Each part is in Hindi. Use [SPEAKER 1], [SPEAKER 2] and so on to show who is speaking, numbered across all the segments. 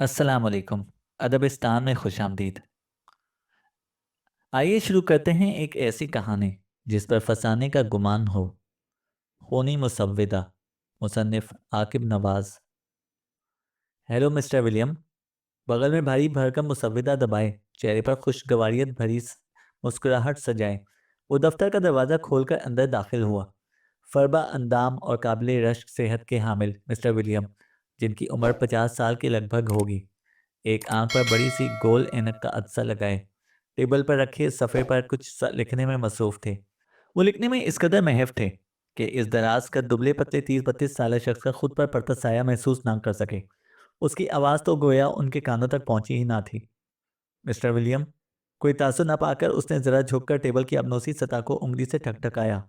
[SPEAKER 1] अस्सलाम वालेकुम। अदबिस्तान में खुशामदीद। आइए शुरू करते हैं एक ऐसी कहानी जिस पर फसाने का गुमान हो। खूनी मुसव्विदा। मुसन्निफ Aqib Nawaz. Hello mister William. बगल में भारी भरकम मुसव्विदा दबाए, चेहरे पर खुशगवारियत भरी मुस्कुराहट सजाए, वो दफ्तर का दरवाज़ा खोलकर अंदर दाखिल हुआ। फरबा अंदाम और काबिल रश्क सेहत के हामिल मिस्टर विलियम, जिनकी उम्र 50 साल के लगभग होगी, एक आंख पर बड़ी सी गोल ऐनक का अदसा लगाए, टेबल पर रखे सफ़े पर कुछ लिखने में मसरूफ थे। वो लिखने में इस कदर महफ थे कि इस दराज का दुबले पतले 30-32 साल शख्स का खुद पर पड़ता साया महसूस ना कर सके। उसकी आवाज़ तो गोया उनके कानों तक पहुंची ही ना थी। Mister William. कोई तासुर ना पाकर उसने जरा झुककर टेबल की अबनोसी सतह को उंगली से ठकठकाया।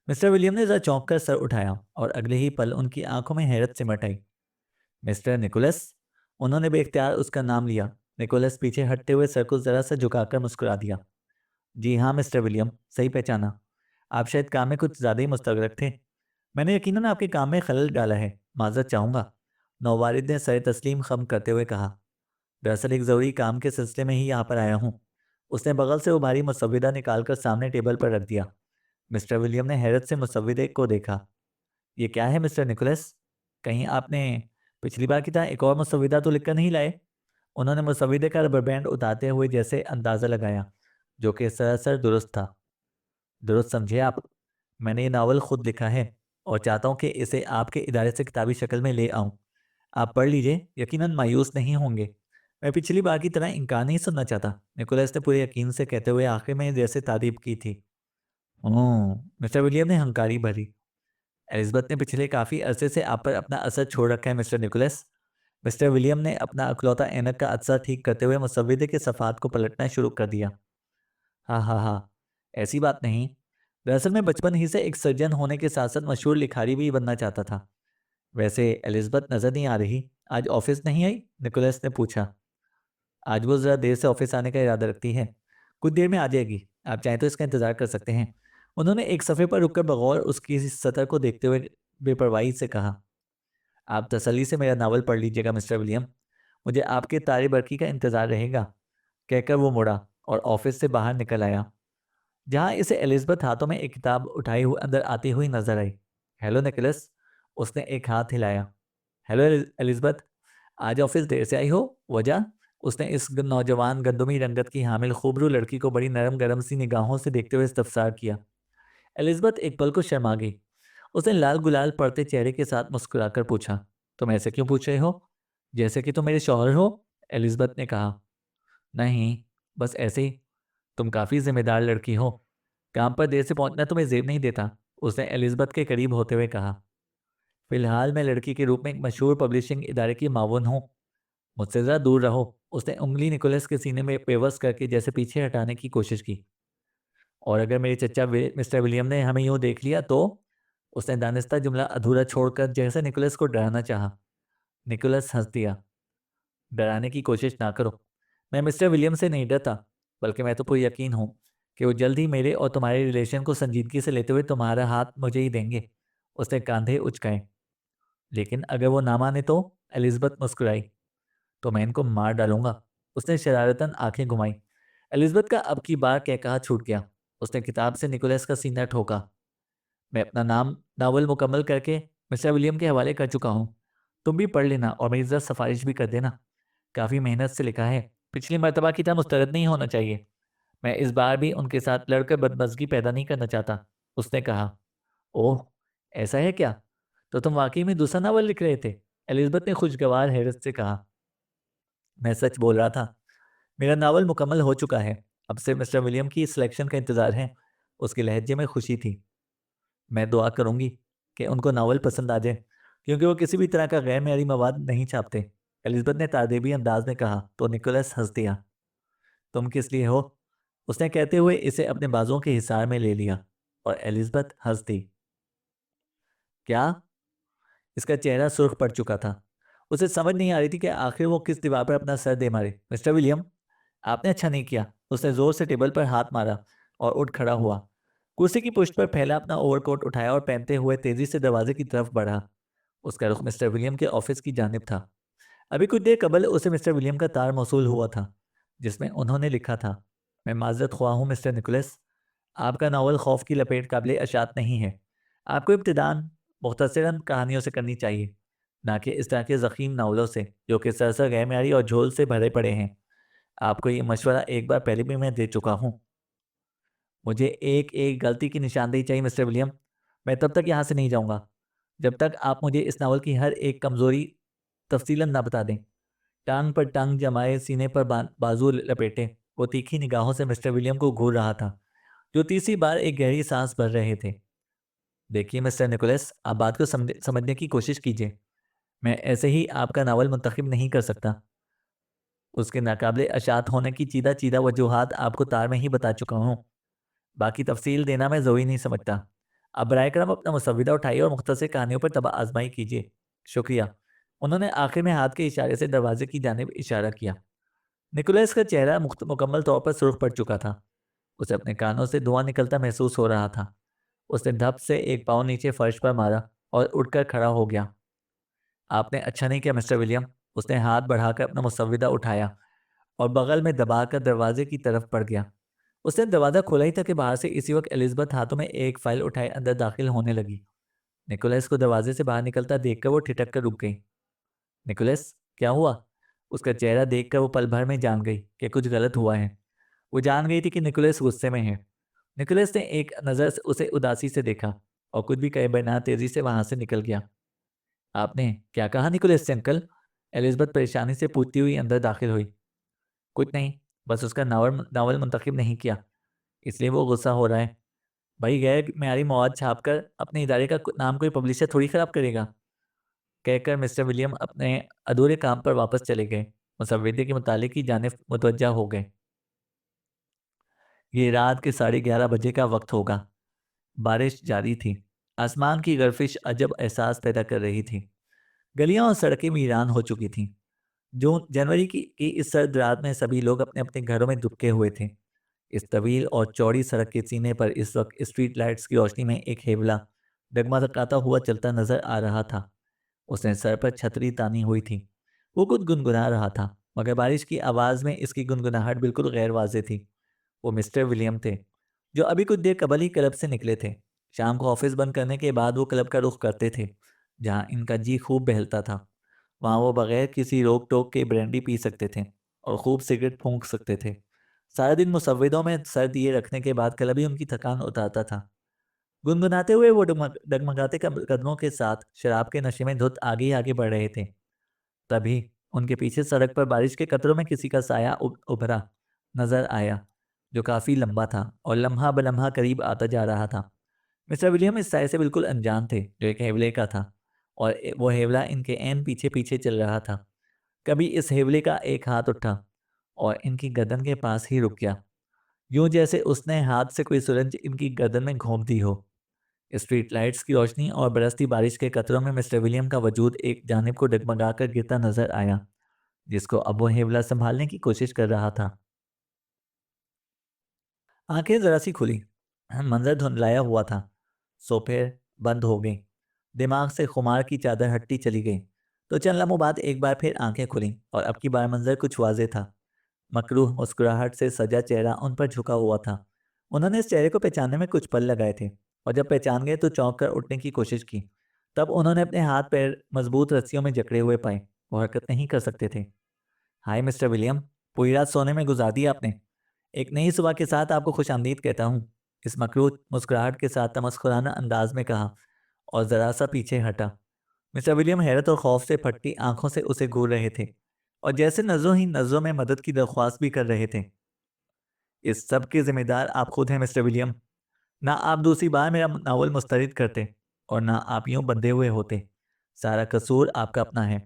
[SPEAKER 1] मिस्टर विलियम ने जरा चौंक कर सर उठाया और अगले ही पल उनकी आंखों में हैरत सिमट आई। Mister Nicholas. उन्होंने बेख्तियार उसका नाम लिया। निकोलस पीछे हटते हुए सर को जरा सा झुकाकर मुस्कुरा दिया। जी हाँ मिस्टर विलियम, सही पहचाना। आप शायद काम में कुछ ज़्यादा ही मुस्तगरक थे। मैंने यकीनन आपके काम में खलल डाला है, माजरत चाहूँगा। नौवारिद ने सर तस्लीम खम करते हुए कहा। दरअसल एक ज़रूरी काम के सिलसिले में ही यहाँ पर आया हूँ। उसने बगल से वो भारी मुसव्विदा निकालकर सामने टेबल पर रख दिया। मिस्टर विलियम ने हैरत से मुसव्विदे को देखा। ये क्या है मिस्टर निकोलस? कहीं आपने पिछली बार की तरह एक और मुसव्विदा तो लिखकर नहीं लाए? उन्होंने मुसव्विदे का रबर बैंड उतारते हुए जैसे अंदाज़ा लगाया, जो कि सरासर दुरुस्त था। दुरुस्त समझे आप। मैंने ये नावल खुद लिखा है और चाहता हूँ कि इसे आपके इदारे से किताबी शक्ल में ले आऊँ। आप पढ़ लीजिए, यकीनन मायूस नहीं होंगे। मैं पिछली बार की तरह इनकार नहीं सुनना चाहता, निकोलस ने पूरे यकीन से कहते हुए आखिर में जैसे तारीफ की थी। ओह! मिस्टर विलियम ने हंकारी भरी। एलिज़ाबेथ ने पिछले काफ़ी अरसे से आप पर अपना असर छोड़ रखा है मिस्टर निकोलस। मिस्टर विलियम ने अपना अकलौता ऐनक का अदसा ठीक करते हुए मुसव्विदे के सफ़ात को पलटना शुरू कर दिया। हाँ हाँ हाँ, ऐसी बात नहीं। दरअसल मैं बचपन ही से एक सर्जन होने के साथ साथ मशहूर लिखारी भी बनना चाहता था। वैसे एलिज़ाबेथ नज़र नहीं आ रही, आज ऑफिस नहीं आई? निकोलस ने पूछा। आज वो ज़रा देर से ऑफिस आने का इरादा रखती है। कुछ देर में आ जाएगी, आप चाहें तो इसका इंतज़ार कर सकते हैं। उन्होंने एक सफ़े पर रुककर बगौर उसकी सतह को देखते हुए बेपरवाही से कहा। आप तसल्ली से मेरा नावल पढ़ लीजिएगा मिस्टर विलियम। मुझे आपके तारे बरकी का इंतज़ार रहेगा। कहकर वो मुड़ा और ऑफिस से बाहर निकल आया, जहाँ इसे एलिज़ाबेथ हाथों में एक किताब उठाई हुई अंदर आती हुई नजर आई। Hello Nicholas. उसने एक हाथ हिलाया। Hello Elizabeth. आज ऑफिस देर से आई हो? वजह? उसने इस नौजवान गंदुमी रंगत की हामिल खूबरू लड़की को बड़ी नरम गरम सी निगाहों से देखते हुए इस्तफसार किया। एलिज़ाबेथ एक पल को शर्मा गई। उसने लाल गुलाल पड़ते चेहरे के साथ मुस्कुराकर पूछा, तुम ऐसे क्यों पूछ रहे हो? जैसे कि तुम मेरे शौहर हो? एलिज़ाबेथ ने कहा। नहीं, बस ऐसे ही। तुम काफ़ी जिम्मेदार लड़की हो। काम पर देर से पहुंचना तुम्हें जेब नहीं देता, उसने एलिज़ाबेथ के करीब होते हुए कहा। फिलहाल मैं लड़की के रूप में एक मशहूर पब्लिशिंग इदारे की मावन हूँ। मुझसे ज़रा दूर रहो। उसने उंगली निकोलस के सीने में पेवस करके जैसे पीछे हटाने की कोशिश की। और अगर मेरे चचा मिस्टर विलियम ने हमें यूं देख लिया तो? उसने दानिस्ता जुमला अधूरा छोड़कर जैसे निकोलस को डराना चाहा। निकोलस हंस दिया। डराने की कोशिश ना करो। मैं मिस्टर विलियम से नहीं डरता, बल्कि मैं तो पूरी यकीन हूँ कि वो जल्द ही मेरे और तुम्हारे रिलेशन को संजीदगी से लेते हुए तुम्हारा हाथ मुझे ही देंगे। उसने कंधे उचकाए। लेकिन अगर वो ना माने तो? एलिज़ाबेथ मुस्कुराई। तो मैं इनको मार डालूंगा। उसने शरारतन आंखें घुमाई। एलिज़ाबेथ का अब की बार कहकहा छूट गया। उसने किताब से निकोलस का सीना ठोका। मैं अपना नावल मुकम्मल करके मिस्टर विलियम के हवाले कर चुका हूँ। तुम भी पढ़ लेना और मेरी ज़रा सिफारिश भी कर देना। काफ़ी मेहनत से लिखा है। पिछली मर्तबा की तरह मुस्तरद नहीं होना चाहिए। मैं इस बार भी उनके साथ लड़कर बदमज़गी पैदा नहीं करना चाहता। उसने कहा। ओह! ऐसा है क्या? तो तुम वाक़ई में दूसरा नावल लिख रहे थे? एलिज़ाबेथ ने खुशगवार हैरत से कहा। मैं सच बोल रहा था। मेरा नावल मुकम्मल हो चुका है। अब से मिस्टर विलियम की सिलेक्शन का इंतज़ार है। उसके लहजे में खुशी थी। मैं दुआ करूँगी कि उनको नावल पसंद आ जाए, क्योंकि वो किसी भी तरह का गैर मेरी मवाद नहीं छापते। एलिज़ाबेथ ने तादेबी अंदाज में कहा तो निकोलस हंस दिया। तुम किस लिए हो? उसने कहते हुए इसे अपने बाजुओं के हिसार में ले लिया और एलिज़ाबेथ हंस दी। क्या? इसका चेहरा सुर्ख पड़ चुका था। उसे समझ नहीं आ रही थी कि आखिर वो किस दीवार पर अपना सर दे मारे। मिस्टर विलियम, आपने अच्छा नहीं किया। उसने जोर से टेबल पर हाथ मारा और उठ खड़ा हुआ। कुर्सी की पुष्ट पर फैला अपना ओवरकोट उठाया और पहनते हुए तेजी से दरवाजे की तरफ बढ़ा। उसका रुख मिस्टर विलियम के ऑफिस की जानिब था। अभी कुछ देर कबल उसे मिस्टर विलियम का तार मौसूल हुआ था, जिसमें उन्होंने लिखा था, मैं माजरत ख्वाह हूँ मिस्टर निकोलस, आपका नावल खौफ की लपेट काबिल अशात नहीं है। आपको इब्तिदान मुख्तसरन कहानियों से करनी चाहिए, ना कि इस तरह के ज़ख़ीम नावलों से जो कि सरसर गैरमारी और झोल से भरे पड़े हैं। आपको ये मशवरा एक बार पहले भी मैं दे चुका हूँ। मुझे एक एक गलती की निशानदेही चाहिए मिस्टर विलियम। मैं तब तक यहाँ से नहीं जाऊँगा जब तक आप मुझे इस नावल की हर एक कमज़ोरी तफसीलन ना बता दें। टांग पर टांग जमाए, सीने पर बाजू लपेटे, वो तीखी निगाहों से मिस्टर विलियम को घूर रहा था, जो तीसरी बार एक गहरी सांस भर रहे थे। देखिए मिस्टर निकोलस, आप बात को समझने की कोशिश कीजिए। मैं ऐसे ही आपका नावल मुंतखब नहीं कर सकता। उसके नाकाबिले अशात होने की चीदा चीदा वजूहात आपको तार में ही बता चुका हूँ। बाकी तफसील देना मैं ज़रूरी नहीं समझता। अब बराए करम अपना मुसव्विदा उठाइए और मुख्तसर कहानियों पर तबा आजमाई कीजिए। शुक्रिया। उन्होंने आखिर में हाथ के इशारे से दरवाजे की जानिब इशारा किया। निकोलस का चेहरा मुकम्मल तौर पर सुर्ख पड़ चुका था। उसे अपने कानों से धुआं निकलता महसूस हो रहा था। उसने धप से एक पाँव नीचे फर्श पर मारा और उठकर खड़ा हो गया। आपने अच्छा नहीं किया मिस्टर विलियम। उसने हाथ बढ़ाकर अपना मुसव्विदा उठाया और बगल में दबाकर दरवाजे की तरफ बढ़ गया। उसने दरवाज़ा खोला ही था कि बाहर से इसी वक्त एलिज़ाबेथ हाथों में एक फाइल उठाए अंदर दाखिल होने लगी। निकोलस को दरवाजे से बाहर निकलता देखकर वो ठिठक कर रुक गई। निकोलस, क्या हुआ? उसका चेहरा देखकर वो पल भर में जान गई कि कुछ गलत हुआ है। वो जान गई थी कि निकोलस गुस्से में है। निकोलस ने एक नज़र से उसे उदासी से देखा और कुछ भी कहे बिना तेजी से वहां से निकल गया। आपने क्या कहा निकोलस से अंकल? एलिज़ाबेथ परेशानी से पूछती हुई अंदर दाखिल हुई। कुछ नहीं, बस उसका नावल नावल मुंतखब नहीं किया, इसलिए वो गुस्सा हो रहा है। भाई गैर मेयारी मवाद छापकर अपने इदारे का नाम कोई पब्लिशर थोड़ी खराब करेगा। कहकर मिस्टर विलियम अपने अधूरे काम पर वापस चले गए। मुसव्विदे के मुतालिक की जानिब मुतवज्जा हो गए। ये रात के 11:30 बजे का वक्त होगा। बारिश जारी थी। आसमान की गर्फिश अजब एहसास पैदा कर रही थी। गलियां और सड़कें वीरान हो चुकी थीं। जून जनवरी की इस सर्द रात में सभी लोग अपने अपने घरों में दुबके हुए थे। इस तवील और चौड़ी सड़क के सीने पर इस वक्त स्ट्रीट लाइट्स की रोशनी में एक हेवला डगमगाता हुआ चलता नजर आ रहा था। उसने सर पर छतरी तानी हुई थी। वो कुछ गुनगुना रहा था, मगर बारिश की आवाज़ में इसकी गुनगुनाहट बिल्कुल गैर वाज़ेह थी। वो मिस्टर विलियम थे, जो अभी कुछ देर कबल ही क्लब से निकले थे। शाम को ऑफिस बंद करने के बाद वो क्लब का रुख करते थे, जहाँ इनका जी खूब बहलता था। वहाँ वो बगैर किसी रोक टोक के ब्रांडी पी सकते थे और खूब सिगरेट फूंक सकते थे। सारा दिन मुसव्विदों में सर दिए रखने के बाद क्लब ही उनकी थकान उतारता था। गुनगुनाते हुए वो डगमगाते कदमों के साथ शराब के नशे में धुत आगे ही आगे बढ़ रहे थे। तभी उनके पीछे सड़क पर बारिश के कतरों में किसी का साया उभरा नजर आया, जो काफी लंबा था और लम्हा बलम्हा करीब आता जा रहा था। मिस्टर विलियम इस साय से बिल्कुल अनजान थे, जो एक हेवले का था, और वो हेवला इनके एन पीछे पीछे चल रहा था। कभी इस हेवले का एक हाथ उठा और इनकी गर्दन के पास ही रुक गया, यूं जैसे उसने हाथ से कोई सुरंज इनकी गर्दन में घोंप दी हो। स्ट्रीट लाइट्स की रोशनी और बरसती बारिश के कतरों में मिस्टर विलियम का वजूद एक जानिब को डगमगाकर गिरता नजर आया, जिसको अब वो हेवला संभालने की कोशिश कर रहा था। आंखें जरा सी खुली। मंजर धुंधलाया हुआ था। सोफे बंद हो गई। दिमाग से खुमार की चादर हटती चली गई। तो चंद लम्हों बाद एक बार फिर आंखें खुली और अब की बार मंजर कुछ वाजे था। मकरूह मुस्कुराहट से सजा चेहरा उन पर झुका हुआ था। उन्होंने इस चेहरे को पहचानने में कुछ पल लगाए थे, और जब पहचान गए तो चौंक कर उठने की कोशिश की। तब उन्होंने अपने हाथ पैर मजबूत रस्सियों में जकड़े हुए पाए। वो हरकत नहीं कर सकते थे। हाय मिस्टर विलियम, पूरी रात सोने में गुजार दी आपने। एक नई सुबह के साथ आपको खुशामदीद कहता हूँ। इस मकरूह मुस्कुराहट के साथ तमस्कुराना अंदाज में कहा, और जरा सा पीछे हटा। मिस्टर विलियम हैरत और खौफ से फटती आंखों से उसे घूर रहे थे, और जैसे नजरों ही नजरों में मदद की दरख्वास्त भी कर रहे थे। इस सब के जिम्मेदार आप खुद हैं मिस्टर विलियम। ना आप दूसरी बार मेरा नावल मुस्तरद करते, और ना आप यूं बंधे हुए होते। सारा कसूर आपका अपना है।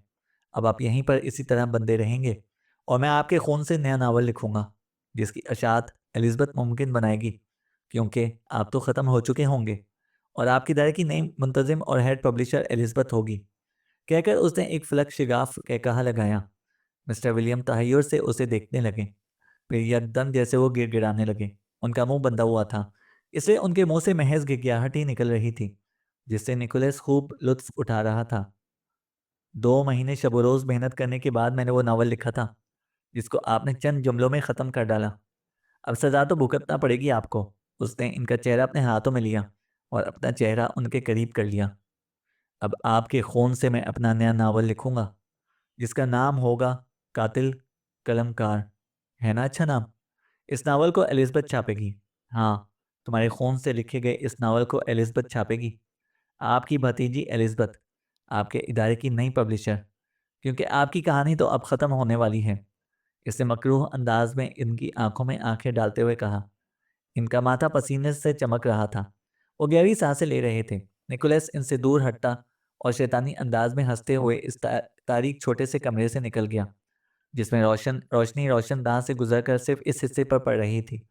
[SPEAKER 1] अब आप यहीं पर इसी तरह बंधे रहेंगे, और मैं आपके खून से नया नावल लिखूंगा, जिसकी अशात एलिज़ाबेथ मुमकिन बनाएगी, क्योंकि आप तो ख़त्म हो चुके होंगे, और आपकी दायरे की नई मुंतजिम और हेड पब्लिशर एलिज़ाबेथ होगी। कहकर उसने एक फलक शिगाफ कह कहा लगाया। मिस्टर विलियम तहय्युर से उसे देखने लगे। फिर यकदम जैसे वो गिड़गिड़ाने लगे। उनका मुंह बंधा हुआ था, इसलिए उनके मुंह से महज गिड़गिड़ाहट ही निकल रही थी, जिससे निकोलस खूब लुत्फ उठा रहा था। 2 महीने शब रोज़ मेहनत करने के बाद मैंने वो नावल लिखा था, जिसको आपने चंद जुमलों में ख़त्म कर डाला। अब सज़ा तो भुगतना पड़ेगी आपको। उसने इनका चेहरा अपने हाथों में लिया और अपना चेहरा उनके करीब कर लिया। अब आपके खून से मैं अपना नया नावल लिखूंगा, जिसका नाम होगा कातिल कलमकार। है ना अच्छा नाम? इस नावल को एलिज़ाबेथ छापेगी। हाँ, तुम्हारे खून से लिखे गए इस नावल को एलिज़ाबेथ छापेगी। आपकी भतीजी एलिज़ाबेथ, आपके इदारे की नई पब्लिशर। क्योंकि आपकी कहानी तो अब ख़त्म होने वाली है। इसने मकरूह अंदाज में इनकी आंखों में आंखें डालते हुए कहा। इनका माथा पसीने से चमक रहा था। वो गहरी सांसें ले रहे थे। निकोलस इनसे दूर हटता और शैतानी अंदाज में हंसते हुए इस तारीख छोटे से कमरे से निकल गया, जिसमें रोशनी रोशनदान से गुजरकर सिर्फ इस हिस्से पर पड़ रही थी,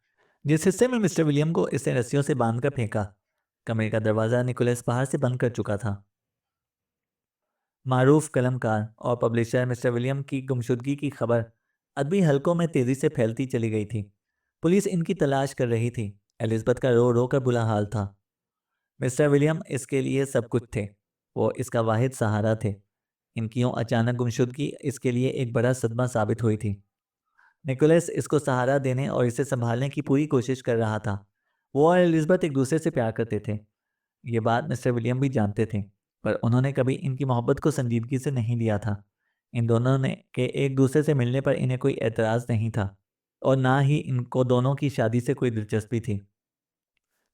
[SPEAKER 1] जिस हिस्से में मिस्टर विलियम को इसने रस्सियों से बांधकर फेंका। कमरे का दरवाज़ा निकोलस बाहर से बंद कर चुका था। मारूफ कलमकार और पब्लिशर मिस्टर विलियम की गुमशुदगी की खबर अदबी हलकों में तेजी से फैलती चली गई थी। पुलिस इनकी तलाश कर रही थी। एलिज़ाबेथ का रो रो कर बुरा हाल था। मिस्टर विलियम इसके लिए सब कुछ थे। वो इसका वाहिद सहारा थे। इनकी यूं अचानक गुमशुदगी इसके लिए एक बड़ा सदमा साबित हुई थी। निकोलस इसको सहारा देने और इसे संभालने की पूरी कोशिश कर रहा था। वो और एलिज़ाबेथ एक दूसरे से प्यार करते थे। ये बात मिस्टर विलियम भी जानते थे, पर उन्होंने कभी इनकी मोहब्बत को संजीदगी से नहीं लिया था। इन दोनों ने के एक दूसरे से मिलने पर इन्हें कोई एतराज़ नहीं था और ना ही इनको दोनों की शादी से कोई दिलचस्पी थी।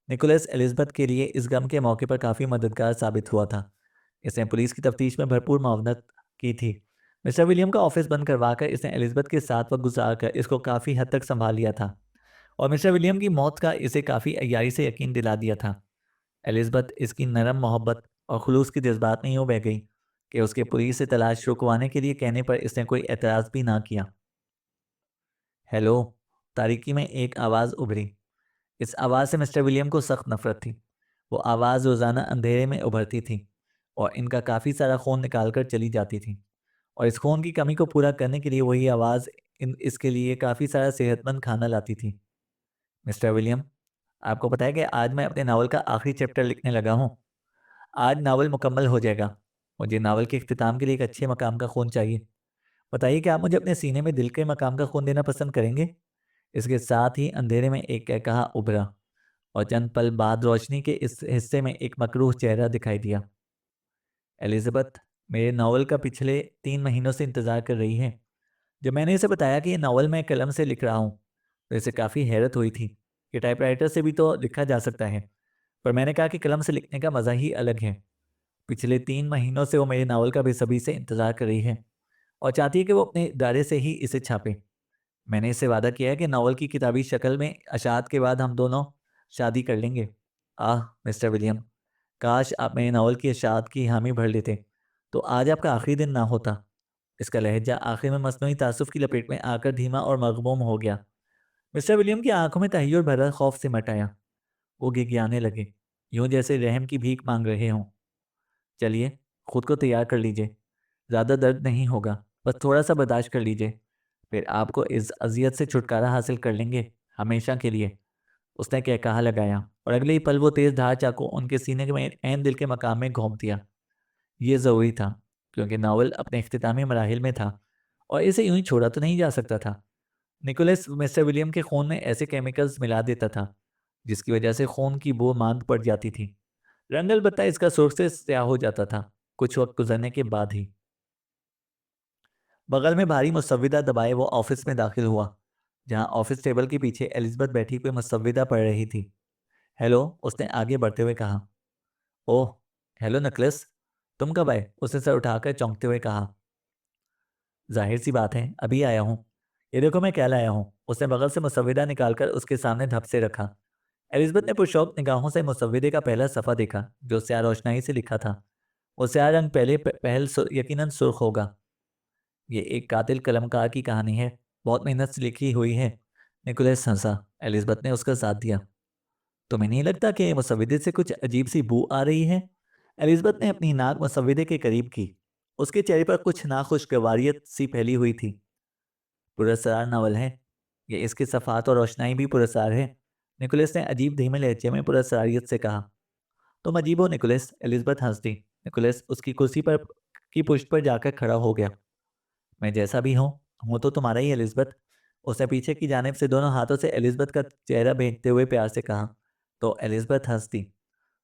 [SPEAKER 1] निकोलस एलिज़ाबेथ के लिए इस गम के मौके पर काफ़ी मददगार साबित हुआ था। इसने पुलिस की तफ्तीश में भरपूर मावनत की थी। मिस्टर विलियम का ऑफिस बंद करवाकर इसने एलिज़ाबेथ के साथ वक्त गुजारकर इसको काफ़ी हद तक संभाल लिया था और मिस्टर विलियम की मौत का इसे काफ़ी अय्यारी से यकीन दिला दिया था। एलिज़ाबेथ इसकी नरम मोहब्बत और खुलूस की जज्बात में यूँ बह गई कि उसके पुलिस से तलाश रुकवाने के लिए कहने पर इसने कोई एतराज़ भी ना किया। हेलो। तारीकी में एक आवाज़ उभरी। इस आवाज़ से मिस्टर विलियम को सख्त नफरत थी। वो आवाज़ रोज़ाना अंधेरे में उभरती थी और इनका काफ़ी सारा खून निकाल कर चली जाती थी, और इस खून की कमी को पूरा करने के लिए वही आवाज़ इसके लिए काफ़ी सारा सेहतमंद खाना लाती थी। मिस्टर विलियम, आपको पता है कि आज मैं अपने नावल का आखिरी चैप्टर लिखने लगा हूँ। आज नावल मुकम्मल हो जाएगा। मुझे नावल के इख्तिताम के लिए एक अच्छे मकाम का खून चाहिए। बताइए कि आप मुझे अपने सीने में दिल के मकाम का खून देना पसंद करेंगे? इसके साथ ही अंधेरे में एक कहकहा उभरा और चंद पल बाद रोशनी के इस हिस्से में एक मकरूह चेहरा दिखाई दिया। एलिज़ाबेथ मेरे नावल का पिछले 3 महीनों से इंतज़ार कर रही है। जब मैंने इसे बताया कि ये नावल मैं कलम से लिख रहा हूँ, तो इसे काफ़ी हैरत हुई थी कि टाइपराइटर से भी तो लिखा जा सकता है। पर मैंने कहा कि कलम से लिखने का मज़ा ही अलग है। पिछले 3 महीनों से वो मेरे नावल का बेसब्री से इंतज़ार कर रही है और चाहती है कि वो अपने इदारे से ही इसे छापे। मैंने इससे वादा किया है कि नावल की किताबी शक्ल में अशात के बाद हम दोनों शादी कर लेंगे। आह मिस्टर विलियम, काश आप मेरे नावल की अशात की हामी भर लेते, तो आज आपका आखिरी दिन ना होता। इसका लहजा आखिर में मसनूई तासुफ की लपेट में आकर धीमा और मगमूम हो गया। मिस्टर विलियम की आंखों में तहय्युर भरा खौफ सिमट आया। वो गिड़गिड़ाने लगे, यूं जैसे रहम की भीख मांग रहे हों। चलिए, खुद को तैयार कर लीजिए। ज़्यादा दर्द नहीं होगा, बस थोड़ा सा बर्दाश्त कर लीजिए। फिर आपको इस अजियत से छुटकारा हासिल कर लेंगे, हमेशा के लिए। उसने कहकहा लगाया और अगले ही पल वो तेज़ धार चाकू उनके सीने में ऐन दिल के मकाम में घोंप दिया। ये ज़रूरी था, क्योंकि नावल अपने इख्तितामी मराहिल में था और इसे यूं ही छोड़ा तो नहीं जा सकता था। निकोलस मिस्टर विलियम के खून में ऐसे केमिकल्स मिला देता था, जिसकी वजह से खून की बू मांद पड़ जाती थी। रंग अलबत्ता इसका सुर्ख से स्याह हो जाता था, कुछ वक्त गुजरने के बाद ही। बगल में भारी मुसव्विदा दबाए वो ऑफिस में दाखिल हुआ, जहां ऑफिस टेबल के पीछे एलिज़ाबेथ बैठी कोई मुसव्विदा पढ़ रही थी। हेलो, उसने आगे बढ़ते हुए कहा। ओह, हेलो नकलस, तुम कब आए? उसने सर उठाकर चौंकते हुए कहा। जाहिर सी बात है, अभी आया हूँ। ये देखो मैं क्या लाया हूँ। उसने बगल से मुसव्विदा निकालकर उसके सामने धप से रखा। एलिज़ाबेथ ने पुरशौक निगाहों से मुसव्विदे का पहला सफ़ा देखा, जो स्याह रोशनाई से लिखा था। वो स्याह रंग पहल यकीनन सुर्ख होगा। ये एक कातिल कलमकार की कहानी है, बहुत मेहनत से लिखी हुई है। निकोलस हंसा। एलिज़ाबेथ ने उसका साथ दिया। तुम्हें नहीं लगता कि मुसव्विदे से कुछ अजीब सी बू आ रही है? एलिज़ाबेथ ने अपनी नाक मुसव्विदे के करीब की। उसके चेहरे पर कुछ नाखुशगवारियत सी फैली हुई थी। पुरस्कार नावल है। ये इसके सफ़ात और रोशनाई भी पुरस्कार है। निकोलस ने अजीब धीमे लहजे में पुरस्कारियत से कहा। तुम अजीब हो निकोलस। एलिज़ाबेथ हंस दी। निकोलस उसकी कुर्सी पर की पुष्ट पर जाकर खड़ा हो गया। मैं जैसा भी हूँ तो तुम्हारा ही एलिज़ाबेथ। उसने पीछे की जानिब से दोनों हाथों से एलिज़ाबेथ का चेहरा भेंटते हुए प्यार से कहा। तो एलिज़ाबेथ हंस दी।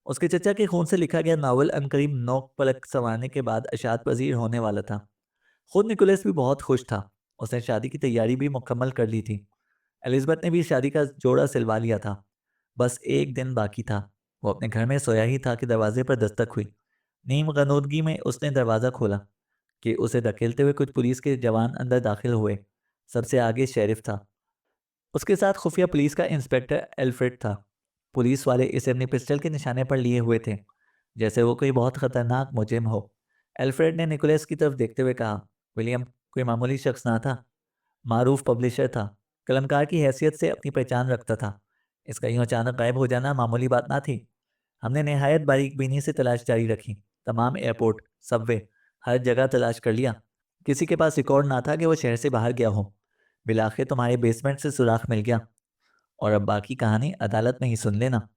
[SPEAKER 1] उसके चचा के खून से लिखा गया नावल अनकरीब 9 पलक संवारने के बाद अशात पजीर होने वाला था। खुद निकोलस भी बहुत खुश था। उसने शादी की तैयारी भी मुकम्मल कर ली थी। एलिज़ाबेथ ने भी शादी का जोड़ा सिलवा लिया था। बस एक दिन बाकी था। वो अपने घर में सोया ही था कि दरवाजे पर दस्तक हुई। नीम गनोदगी में उसने दरवाज़ा खोला कि उसे धकेलते हुए कुछ पुलिस के जवान अंदर दाखिल हुए। सबसे आगे शेरिफ था। उसके साथ खुफिया पुलिस का इंस्पेक्टर एल्फ्रेड था। पुलिस वाले इसे अपनी पिस्टल के निशाने पर लिए हुए थे, जैसे वो कोई बहुत खतरनाक मुजरिम हो। एल्फ्रेड ने निकोलस की तरफ देखते हुए कहा, विलियम कोई मामूली शख्स ना था। मारूफ पब्लिशर था। कलमकार की हैसियत से अपनी पहचान रखता था। इसका यूं अचानक गायब हो जाना मामूली बात ना थी। हमने नहायत बारीक बीनी से तलाश जारी रखी। तमाम एयरपोर्ट, सबवे, हर जगह तलाश कर लिया। किसी के पास रिकॉर्ड ना था कि वो शहर से बाहर गया हो। बिलाखिर तुम्हारे बेसमेंट से सुराख मिल गया। और अब बाकी कहानी अदालत में ही सुन लेना।